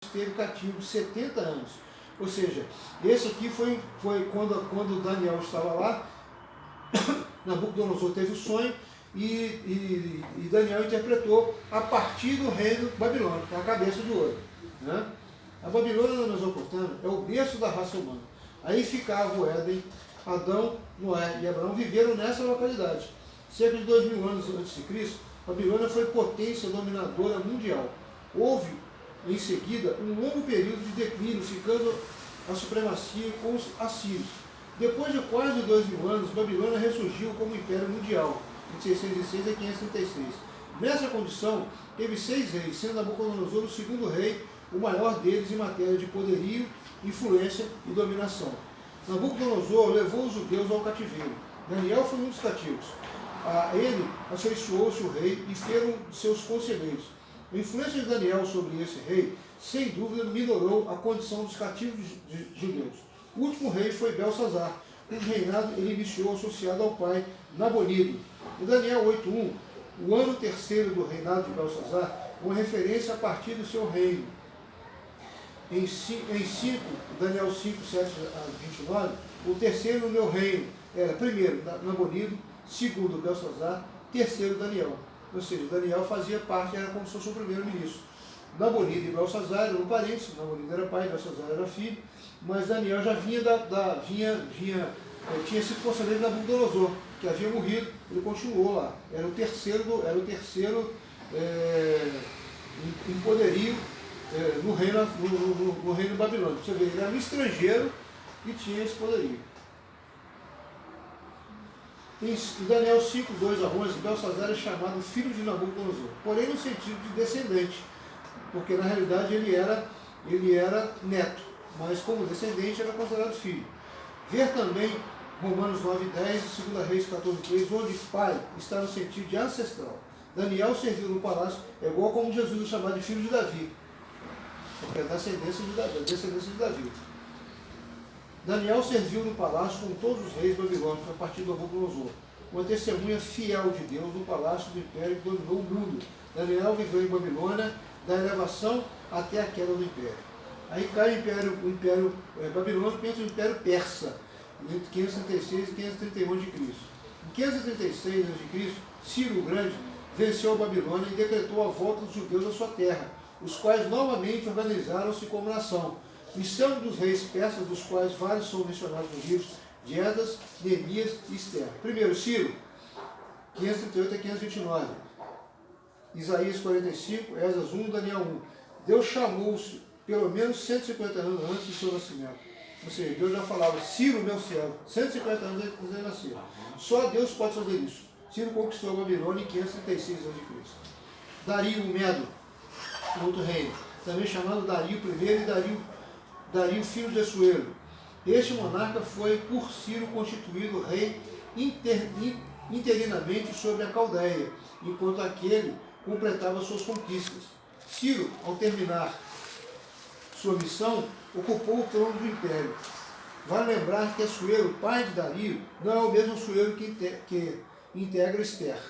esteve cativo 70 anos. Ou seja, esse aqui foi quando Daniel estava lá, Nabucodonosor teve o sonho e Daniel interpretou a partir do reino babilônico, a cabeça de ouro. Né? A Babilônia na Mesopotâmia é o berço da raça humana. Aí ficava o Éden, Adão, Noé e Abraão viveram nessa localidade. Cerca de 2000 anos antes de Cristo, a Babilônia foi potência dominadora mundial. Houve, em seguida, um longo período de declínio, ficando a supremacia com os assírios. Depois de quase 2000 anos, Babilônia ressurgiu como império mundial, de 606 a 536. Nessa condição, teve 6 reis, sendo Nabucodonosor o segundo rei, o maior deles em matéria de poderio, influência e dominação. Nabucodonosor levou os judeus ao cativeiro. Daniel foi um dos cativos. A ele afeiçoou-se o rei e foram seus conselheiros. A influência de Daniel sobre esse rei, sem dúvida, melhorou a condição dos cativos judeus. O último rei foi Belsazar, cujo reinado ele iniciou associado ao pai Nabonido. Em Daniel 8.1, o ano terceiro do reinado de Belsazar, uma referência a partir do seu reino. Em 5, Daniel 5, 7 a 29, o terceiro no meu reino era primeiro Nabonido, segundo Belsazar, terceiro Daniel. Ou seja, Daniel fazia parte, era como se fosse o primeiro-ministro. Nabonido e Belsazar eram parentes, Nabonido era pai, Belsazar era filho, mas Daniel já vinha tinha sido conselheiro de Nabucodonosor, que havia morrido, ele continuou lá. Era o terceiro em poderio no reino babilônico. Você vê, ele era um estrangeiro e tinha esse poderio. Em Daniel 5, 2 a 11, Belsazar é chamado filho de Nabucodonosor, porém no sentido de descendente, porque na realidade ele era neto, mas como descendente era considerado filho. Ver também Romanos 9, 10 e 2 Reis 14, 3, onde pai está no sentido de ancestral. Daniel serviu no palácio, é igual como Jesus é chamado de filho de Davi, porque é descendência de Davi. Daniel serviu no palácio com todos os reis babilônicos a partir do Nabucodonosor, uma testemunha fiel de Deus no palácio do império que dominou o mundo. Daniel viveu em Babilônia, da elevação até a queda do império. Aí cai o império babilônico entre o império persa, entre 536 e 531 a.C. Em 536 a.C., Ciro o Grande venceu a Babilônia e decretou a volta dos judeus à sua terra, os quais novamente organizaram-se como nação. Missão dos reis persas, dos quais vários são mencionados nos livros de Esdras, Neemias e Esther. Primeiro, Ciro, 538 a 529. Isaías 45, Esdras 1, Daniel 1. Deus chamou-se pelo menos 150 anos antes do seu nascimento. Ou seja, Deus já falava, Ciro, meu servo, 150 anos antes de ele nascer. Só Deus pode fazer isso. Ciro conquistou a Babilônia em 536 a.C. Dario, o Medo, outro reino, também chamado Dario I e Dario, filho de Assuero. Este monarca foi por Ciro constituído rei interinamente sobre a Caldeia, enquanto aquele completava suas conquistas. Ciro, ao terminar sua missão, ocupou o trono do império. Vale lembrar que Assuero, pai de Dario, não é o mesmo Assuero que integra Esther.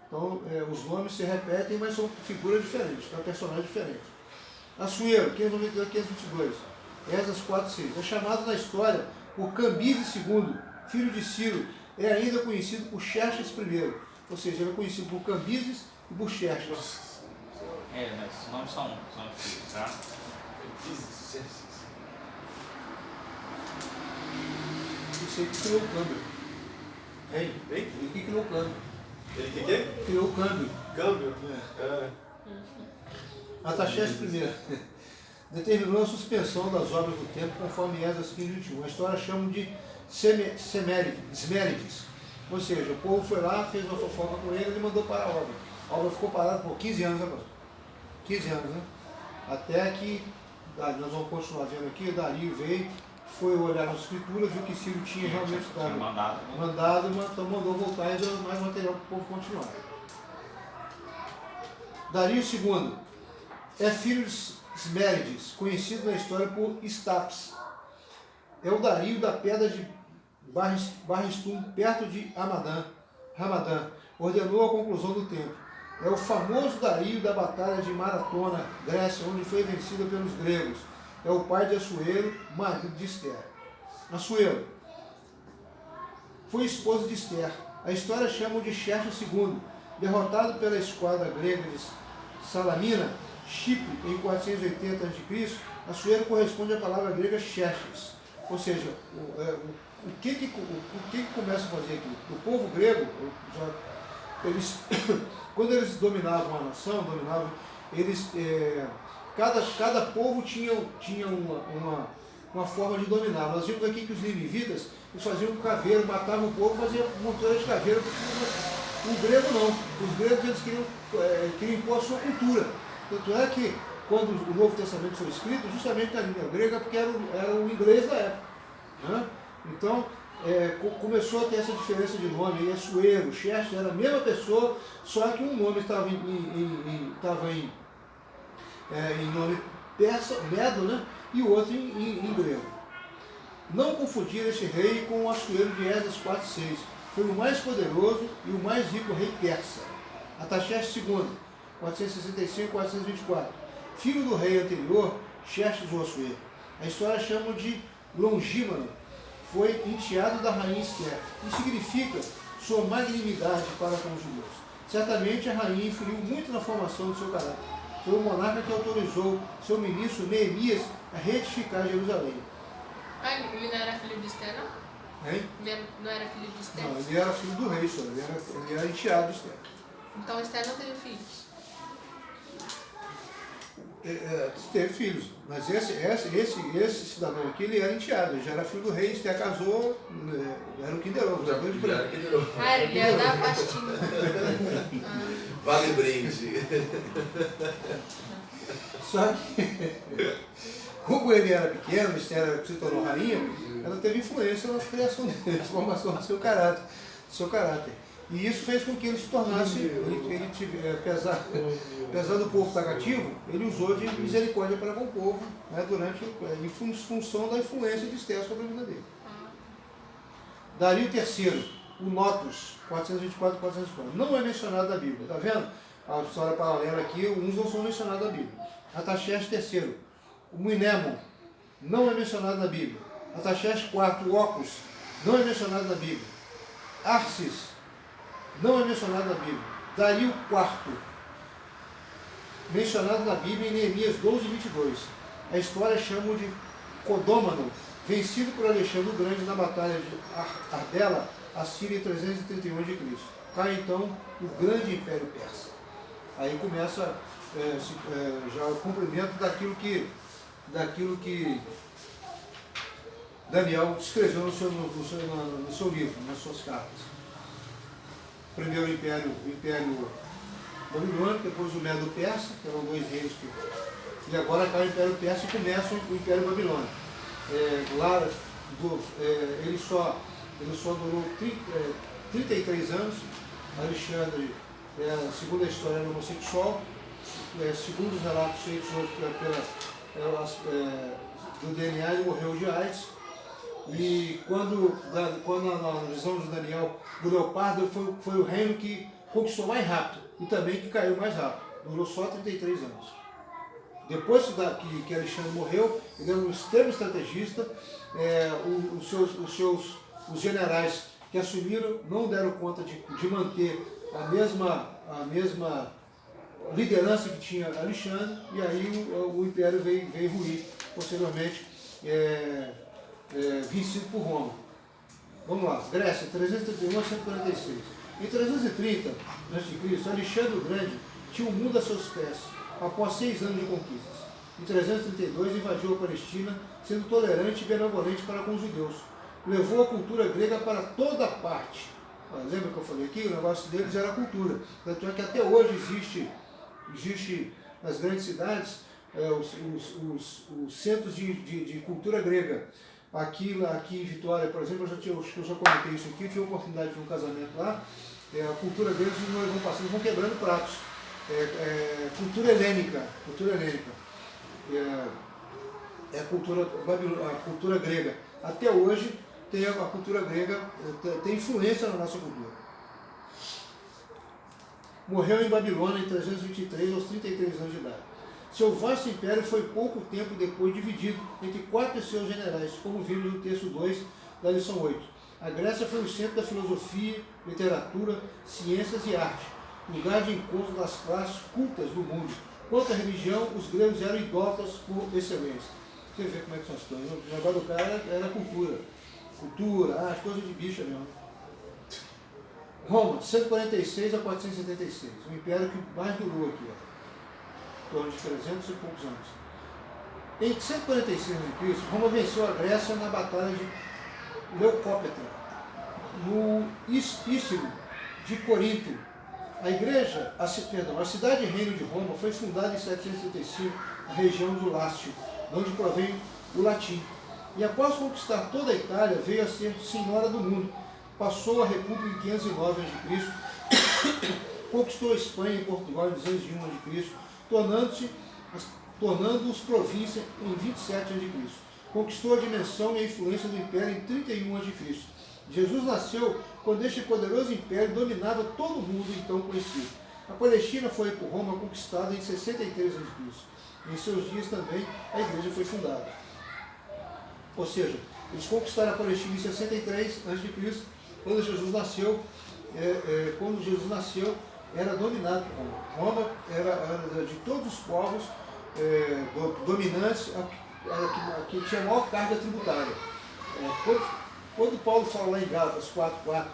Então, os nomes se repetem, mas são figuras diferentes, personagens diferentes. Assuero, 592 a 522, Esdras 4, 6. É chamado na história por Cambises II, filho de Ciro, é ainda conhecido por Xerxes I. Ou seja, ele é conhecido por Cambises e por Xerxes. Mas os nomes são filhos, tá? Isso aí que criou o câmbio. Ele que criou o câmbio. Ele que? Criou o câmbio. Câmbio? Artaxerxes I determinou a suspensão das obras do templo conforme Esdras 15:21. A história chama de Esmérides. Ou seja, o povo foi lá, fez uma fofoca com ele e mandou parar a obra. A obra ficou parada por 15 anos agora. 15 anos, né? Até que, nós vamos continuar vendo aqui, Dario veio, foi olhar nas escrituras, viu que Ciro tinha realmente mandado, então mandou voltar e deu mais material para o povo continuar. Dario II é filho de Esmérides, conhecido na história por Staps. É o Dario da pedra de Barristum, perto de Ramadã. Ordenou a conclusão do templo. É o famoso Dario da Batalha de Maratona, Grécia, onde foi vencido pelos gregos. É o pai de Assuero, marido de Esther. Assuero foi esposo de Esther. A história chama de Xerxes II. Derrotado pela esquadra grega de Salamina, Chipre, em 480 a.C., Assuero corresponde à palavra grega Xerxes. Ou seja, o que começa a fazer aqui? O povo grego, eles, quando eles dominavam a nação, eles, cada povo tinha uma forma de dominar. Nós vimos aqui que os ninivitas, eles faziam um caveiro, matavam o povo, faziam montanha de caveiro. O grego não. Os gregos eles queriam impor a sua cultura. Tanto é que quando o Novo Testamento foi escrito, justamente na língua grega, porque era o inglês da época. Né? Então, começou a ter essa diferença de nome. E Assuero, Xerxes era a mesma pessoa, só que um nome estava em nome persa, Medo, né? E o outro em grego. Não confundir este rei com o Assuero de Esdras 4:6. Foi o mais poderoso e o mais rico rei persa. Artaxerxes II, 465-424. Filho do rei anterior, Xerxes ou Assuero. A história chama de Longímano. Foi enteado da rainha Esther. Isso significa sua magnanimidade para com os judeus. Certamente a rainha influiu muito na formação do seu caráter. Foi o monarca que autorizou seu ministro Neemias a reedificar Jerusalém. Ele não era filho de Esther, não? Hein? Ele não era filho de Esther? Não, ele era filho do rei, só. Ele era enteado de Esther. Então Esther não teve filhos? Teve filhos, mas esse cidadão aqui, ele era enteado, ele já era filho do rei, Esther casou, era o Kinder Ovo, ele era da pastinha. Vale brinde. Só que, como ele era pequeno, Esther se tornou rainha, ela teve influência na criação dele, na formação do seu caráter. E isso fez com que ele se tornasse, apesar do povo estar cativo, ele usou de misericórdia para com o povo, né, em função da influência de Esther sobre a vida dele. Dario III, o Notus, 424-404. Não é mencionado na Bíblia, está vendo? A história paralela aqui, uns não são mencionados na Bíblia. Artaxerxes III, o Muinemon, não é mencionado na Bíblia. Artaxerxes IV, o Ocus, não é mencionado na Bíblia. Arcis, não é mencionado na Bíblia. Dario IV, mencionado na Bíblia em Neemias 12:22. A história chama de Codômano, vencido por Alexandre o Grande na batalha de Ardela, Assíria em 331 a.C. Cai então o grande império persa. Aí começa já o cumprimento daquilo que Daniel escreveu no seu livro, nas suas cartas. Primeiro o Império Babilônico, depois o Medo-Persa, que eram dois reinos e agora cai o Império Persa e começa o Império Babilônico. Ele só durou 33 anos. Alexandre, segundo a história, era homossexual. Segundo os relatos feitos do DNA, ele morreu de AIDS. E quando na visão de Daniel, do leopardo foi o reino que conquistou mais rápido e também que caiu mais rápido. Durou só 33 anos. Depois que Alexandre morreu, ele era um extremo estrategista. Os generais que assumiram não deram conta de manter a mesma liderança que tinha Alexandre, e aí o império veio ruir posteriormente. Vencido por Roma. Vamos lá, Grécia, 331 a 146. Em 330 a.C., Alexandre o Grande tinha o mundo a seus pés, após 6 anos de conquistas. Em 332 invadiu a Palestina, sendo tolerante e benevolente para com os judeus. Levou a cultura grega para toda parte. Lembra que eu falei aqui? O negócio deles era a cultura. Tanto é que até hoje existe nas grandes cidades os centros de cultura grega. Aqui em Vitória, por exemplo, eu já comentei isso aqui, eu tive a oportunidade de um casamento lá. A cultura deles, nós vamos passando, vão quebrando pratos. Cultura helênica. A cultura grega. Até hoje a cultura grega tem influência na nossa cultura. Morreu em Babilônia em 323, aos 33 anos de idade. Seu vasto império foi pouco tempo depois dividido entre 4 de seus generais, como vimos no texto 2 da lição 8. A Grécia foi o centro da filosofia, literatura, ciências e arte, lugar de encontro das classes cultas do mundo. Quanto à religião, os gregos eram idólatras por excelência. Você vê como é que são as coisas. O negócio do cara era cultura. Cultura, as coisas de bicha mesmo. Roma, 146 a 476. O império que mais durou aqui, em torno de 300 e poucos anos. Em 146 a.C., Roma venceu a Grécia na batalha de Leucópetra, no Istmo de Corinto. A cidade-reino de Roma foi fundada em 735, na região do Lácio, de onde provém o latim. E após conquistar toda a Itália, veio a ser senhora do mundo. Passou a República em 509 a.C., conquistou a Espanha e Portugal em 201 a.C., tornando-os província em 27 a.C. Conquistou a dimensão e a influência do império em 31 a.C. Jesus nasceu quando este poderoso império dominava todo o mundo então conhecido. A Palestina foi por Roma conquistada em 63 a.C. Em seus dias também a igreja foi fundada. Ou seja, eles conquistaram a Palestina em 63 a.C., quando Jesus nasceu, era dominado por Roma. Roma era de todos os povos dominantes, que tinha a maior carga tributária. Quando Paulo fala lá em Gálatas 4:4,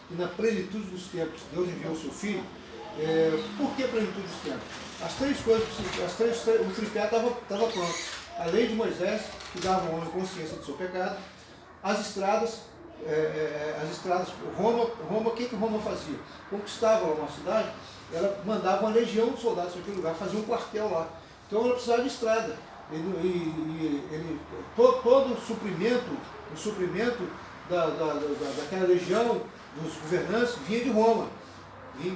que na plenitude dos tempos Deus enviou o seu Filho, por que plenitude dos tempos? As três coisas, o tripé estava pronto. A lei de Moisés, que dava ao homem consciência do seu pecado, as estradas, Roma, o que Roma fazia? Conquistava uma cidade, ela mandava uma legião de soldados para aquele lugar, fazia um quartel lá. Então ela precisava de estrada. Todo o suprimento daquela legião dos governantes vinha de Roma, vinha em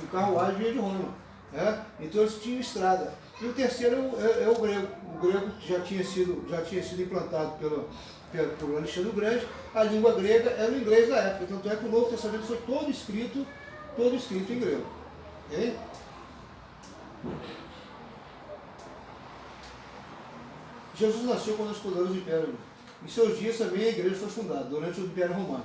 carruagem, vinha de Roma. Então eles tinham estrada. E o terceiro é o grego. O grego já tinha sido implantado por Alexandre o Grande. A língua grega era o inglês da época, tanto é que o Novo Testamento foi todo escrito em grego. Okay? Jesus nasceu quando os poderosos impérios. Em seus dias também a igreja foi fundada, durante o Império Romano.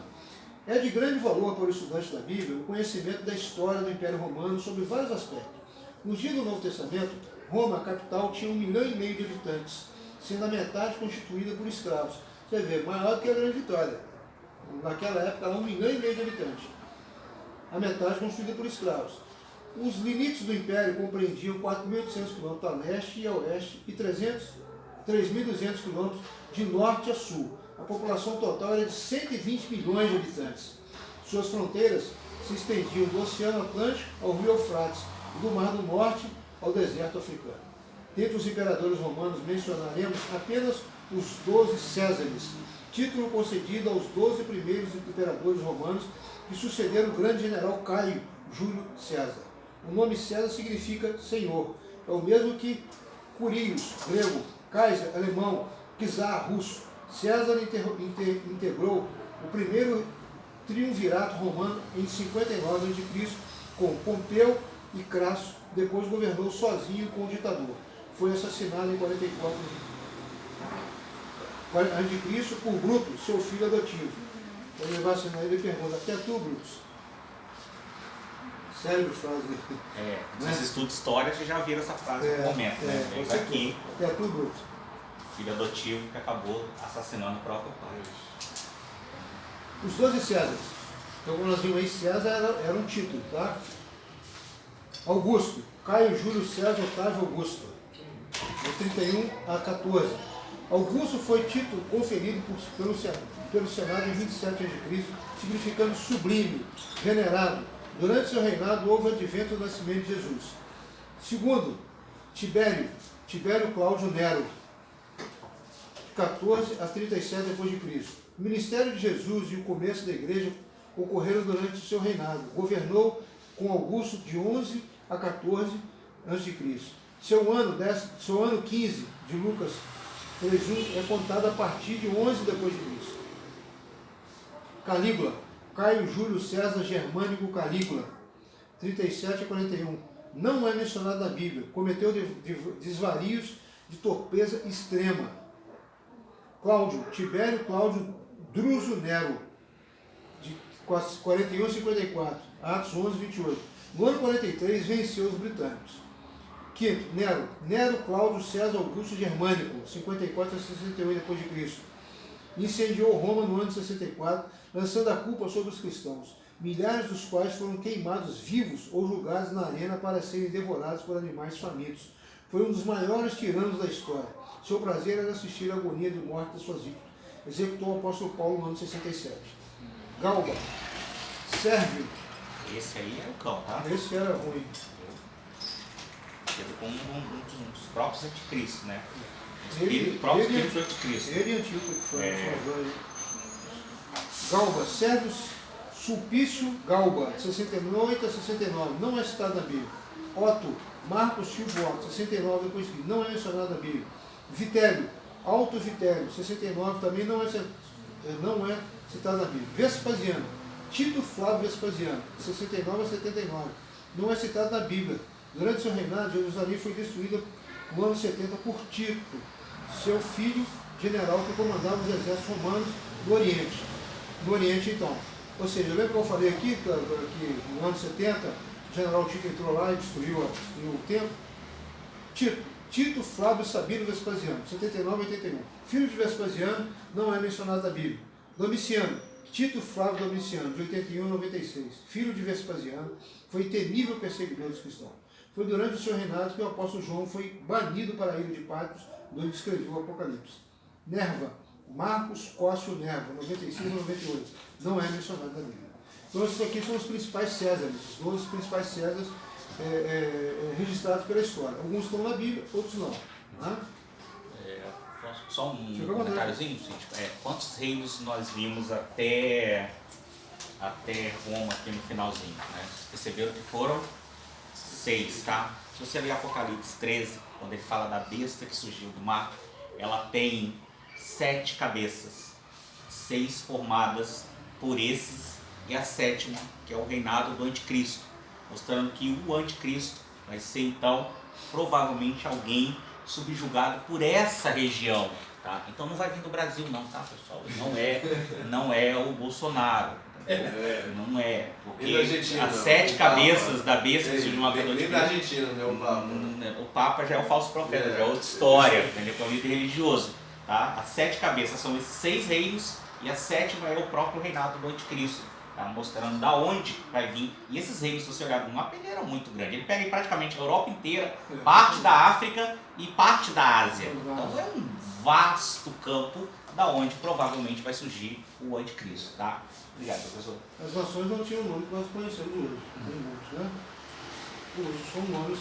É de grande valor para o estudante da Bíblia o conhecimento da história do Império Romano sobre vários aspectos. Nos dias do Novo Testamento, Roma, a capital, tinha 1,5 milhão de habitantes, sendo a metade constituída por escravos. Você vê, maior do que a Grande Vitória. Naquela época, era 1,5 milhão de habitantes. A metade constituída por escravos. Os limites do Império compreendiam 4.800 quilômetros a leste e a oeste e 3.200 quilômetros de norte a sul. A população total era de 120 milhões de habitantes. Suas fronteiras se estendiam do Oceano Atlântico ao Rio Eufrates e do Mar do Norte ao deserto africano. Dentre os imperadores romanos mencionaremos apenas os 12 Césares, título concedido aos 12 primeiros imperadores romanos que sucederam o grande general Caio Júlio César. O nome César significa Senhor. É o mesmo que Curios, grego, Kaiser, alemão, czar, russo. César integrou o primeiro triunvirato romano em 59 a.C. com Pompeu e Crasso. Depois governou sozinho com o ditador. Foi assassinado em 44 a.C. por Bruto, seu filho adotivo. Quando ele vai assinar, ele pergunta: até tu, Brutus? Cérebro frase dele. Nos estudos de história você já viram essa frase no momento, né? Vem daqui. Até tu, Brutus. Filho adotivo que acabou assassinando o próprio pai. Os 12 Césares. Então, quando nós vimos aí, César era um título, tá? Augusto, Caio Júlio César Otávio Augusto, de 31 a 14. Augusto foi título conferido pelo Senado em 27 a.C., significando sublime, venerado. Durante seu reinado houve o advento do nascimento de Jesus. Segundo, Tibério Cláudio Nero, de 14 a 37 d.C. O ministério de Jesus e o começo da igreja ocorreram durante o seu reinado. Governou com Augusto de 11 a 14 a.C. Seu ano 15 de Lucas 3:1 é contado a partir de 11 d.C. Calígula, Caio Júlio César Germânico Calígula, 37 a 41. Não é mencionado na Bíblia. Cometeu desvarios de torpeza extrema. Cláudio, Tibério Cláudio Druso Nero, de 41 a 54. Atos 11, 28. No ano 43, venceu os britânicos. Quinto, Nero Cláudio César Augusto Germânico, 54 a 61 d.C. Incendiou Roma no ano 64, lançando a culpa sobre os cristãos, milhares dos quais foram queimados vivos ou julgados na arena para serem devorados por animais famintos. Foi um dos maiores tiranos da história. Seu prazer era assistir a agonia de morte das suas vítimas. Executou o apóstolo Paulo no ano 67. Galba, Sérvio. Esse aí é o cão, tá? Esse era ruim. Com um dos próprios anticristos, né? O próprio espírito do anticristo. Ele e Antíoco que foi. Galba, Sérvio Sulpício Galba, 68 a 69, não é citado na Bíblia. Otto, Marcos Silvio Otto, 69 depois que não é mencionado na Bíblia. Vitélio, Alto Vitélio, 69, também não é citado na Bíblia. Vespasiano, Tito Flávio Vespasiano, 69 a 79, não é citado na Bíblia. Durante seu reinado, Jerusalém foi destruída no ano 70 por Tito, seu filho general que comandava os exércitos romanos do Oriente. No Oriente, então. Ou seja, lembra que eu falei aqui que no ano 70 o general Tito entrou lá e destruiu o templo? Tito Flávio Sabino Vespasiano, 79 a 81. Filho de Vespasiano, não é mencionado na Bíblia. Domiciano, Tito Flávio Domiciano, de 81 a 96. Filho de Vespasiano, foi temível perseguidor dos cristãos. Foi durante o seu reinado que o apóstolo João foi banido para a ilha de Patmos, onde escreveu o Apocalipse. Nerva, Marcos Cócio Nerva, 96 a 98. Não é mencionado na Bíblia. Então esses aqui são os principais Césares, os 12 principais Césares registrados pela história. Alguns estão na Bíblia, outros não. Né? Só um comentáriozinho, quantos reinos nós vimos até Roma aqui no finalzinho? Né? Vocês perceberam que foram 6, tá? Se você ler Apocalipse 13, quando ele fala da besta que surgiu do mar, ela tem 7 cabeças, 6 formadas por esses, e a 7ª, que é o reinado do anticristo, mostrando que o anticristo vai ser então provavelmente alguém subjugado por essa região, tá? Então não vai vir do Brasil não, tá, pessoal? Não é o Bolsonaro. Não é, porque as 7 cabeças da besta que surgiu uma nem da Argentina, né? O Papa já é um falso profeta, já é outra história, entendeu? Que é um líder religioso, tá? As 7 cabeças são esses 6 reinos e a 7ª é o próprio reinado do anticristo, tá? Mostrando da onde vai vir. E esses reinos, se você olhar no mapa, ele era muito grande. Ele pega praticamente a Europa inteira, parte da África e parte da Ásia. Então é um vasto campo da onde provavelmente vai surgir o anticristo, tá? Obrigado, professor. As nações não tinham o nome que nós conhecemos hoje, né? Hoje são nomes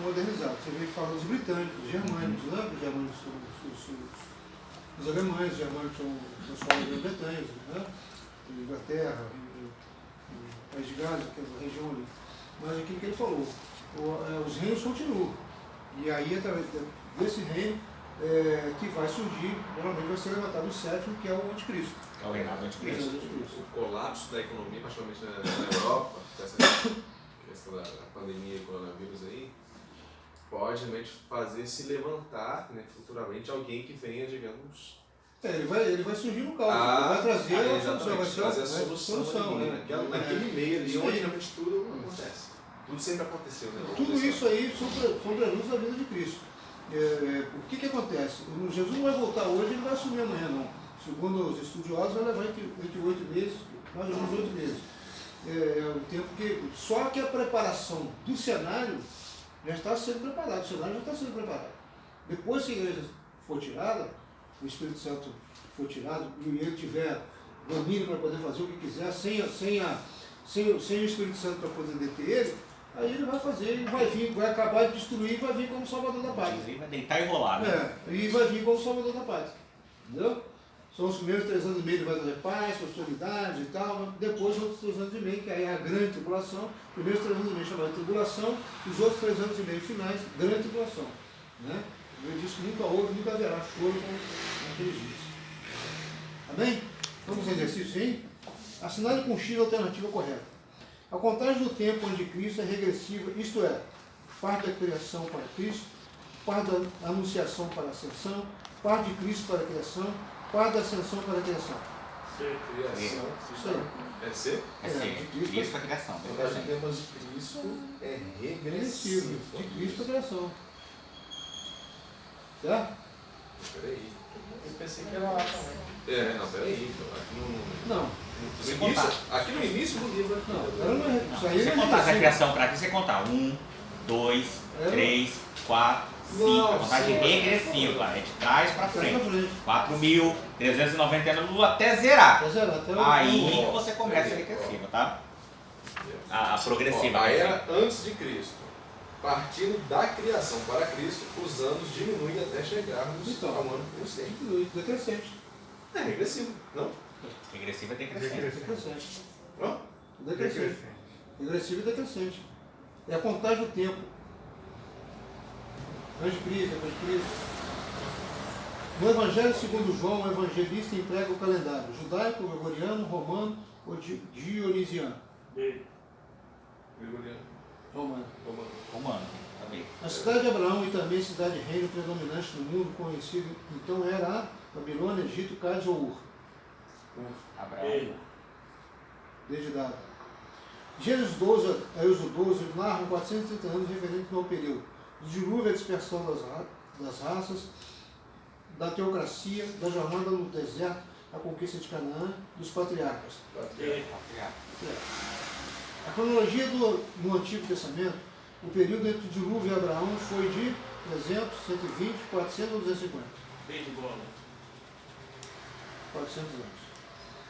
modernizados. Você vê que fala dos britânicos, os germânicos, né? Os germânicos os alemães, os germânicos são os pessoal da Grã-Bretanha, né? Inglaterra, o País de Gales, que é a região ali. Mas aquilo que ele falou, os reinos continuam. E aí, através desse reino, que vai surgir, normalmente vai ser levantado o 7º, que é o anticristo. É o reinado do anticristo. O colapso da economia, particularmente na Europa, essa questão da pandemia do coronavírus aí, pode realmente fazer se levantar, né, futuramente alguém que venha, digamos... Ele vai surgir no caos, ele vai trazer a solução. Naquele meio ali, onde realmente tudo acontece. Tudo sempre aconteceu, né? Tudo isso aí sobre a luz da vida de Cristo. O que acontece? Jesus não vai voltar hoje, ele não vai assumir amanhã, não. Segundo os estudiosos, vai levar entre 8 meses, mais ou menos 8 meses. É o tempo que... Só que a preparação do cenário já está sendo preparado, o cenário já está sendo preparado. Depois que a igreja for tirada, o Espírito Santo for tirado, e ele tiver domínio para poder fazer o que quiser, sem o Espírito Santo para poder deter ele, aí ele vai fazer, ele vai vir, vai acabar de destruir e vai vir como Salvador da Paz. Ele vai deitar e rolar, né? E vai vir como Salvador da Paz. Entendeu? São os primeiros 3 anos e meio ele vai trazer paz, prosperidade e tal, depois os outros 3 anos e meio, que aí é a grande tribulação, primeiros 3 anos e meio chamada de tribulação, os outros 3 anos e meio finais, grande tribulação. Né? Ele disse que nunca houve, nunca haverá choro naqueles dias. Amém? Vamos ao exercício aí? Assinale com X a alternativa correta. A contagem do tempo onde Cristo é regressiva, isto é, parte da criação para Cristo, parte da anunciação para a ascensão, parte de Cristo para a criação, parte da ascensão para a criação. Criação. Isso aí. É ser? É ser. Cristo para a criação. A contagem de tempo de Cristo é Regressivo. regressiva. De Cristo para a criação. Certo? Peraí. Eu pensei que era lá também. Não, peraí. Não. Aqui no início do livro. Isso aí Você é contar a regressivo. criação para aqui, você contar 1, 2, 3, 4, 5. Não, A contagem sim. regressiva, é de trás para Frente. frente. 4.399 até zerar. Tá zero, até o- Aí você começa a regressiva, tá? A progressiva. A era antes de Cristo. Partindo da criação para Cristo, os anos diminuem até chegarmos Então. ao ano crescente. Decrescente. É regressivo, não? Regressiva tem crescente. Decrescente. Hã? Decrescente. Regressivo e decrescente. É a contagem do tempo. Antes de Cristo, depois de Cristo. No Evangelho segundo João, o evangelista emprega o calendário judaico, gregoriano, romano ou dionisiano. Gregoriano. Romano. Humano, tá bem. A cidade de Abraão e também cidade reino predominante no mundo conhecido então era a Babilônia, Egito, Cádiz ou Ur. Abraão. Desde dado. Gênesis 12 a Êxodo 12 narram 430 anos referentes ao período do dilúvio, a dispersão das raças, da teocracia, da jornada no deserto, a conquista de Canaã, dos patriarcas. A cronologia no Antigo Testamento, o período entre o dilúvio e Abraão foi de 300, 120, 400 ou 250? 400 anos.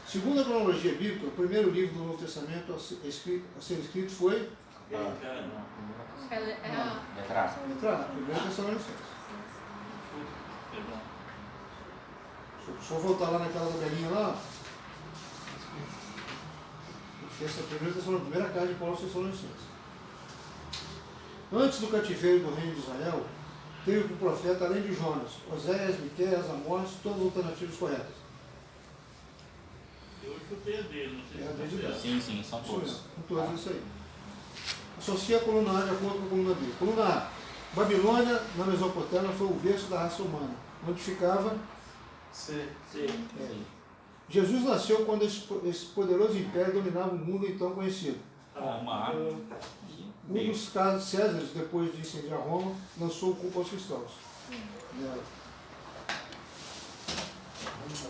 Segundo a cronologia bíblica, o primeiro livro do Novo Testamento a ser escrito foi Letra Letra A, 1 Tessalonicenses. Se eu voltar lá naquela tabelinha lá, essa primeira carta de Paulo aos Tessalonicenses. Antes do cativeiro do reino de Israel, teve o profeta, além de Jonas, Oséias, Miqueias, Amós, todas as alternativas corretas. Eu chutei a dele, não sei É a se dele. Sim, são Isso todos. mesmo, com todos isso aí. Associa a coluna A de acordo com a coluna B. Coluna A. Babilônia, na Mesopotâmia, foi o berço da raça humana, onde ficava. Sim. Jesus nasceu quando esse poderoso império dominava o mundo então conhecido. Uma Um dos casos Césares, depois de incendiar Roma, lançou o culto aos cristãos.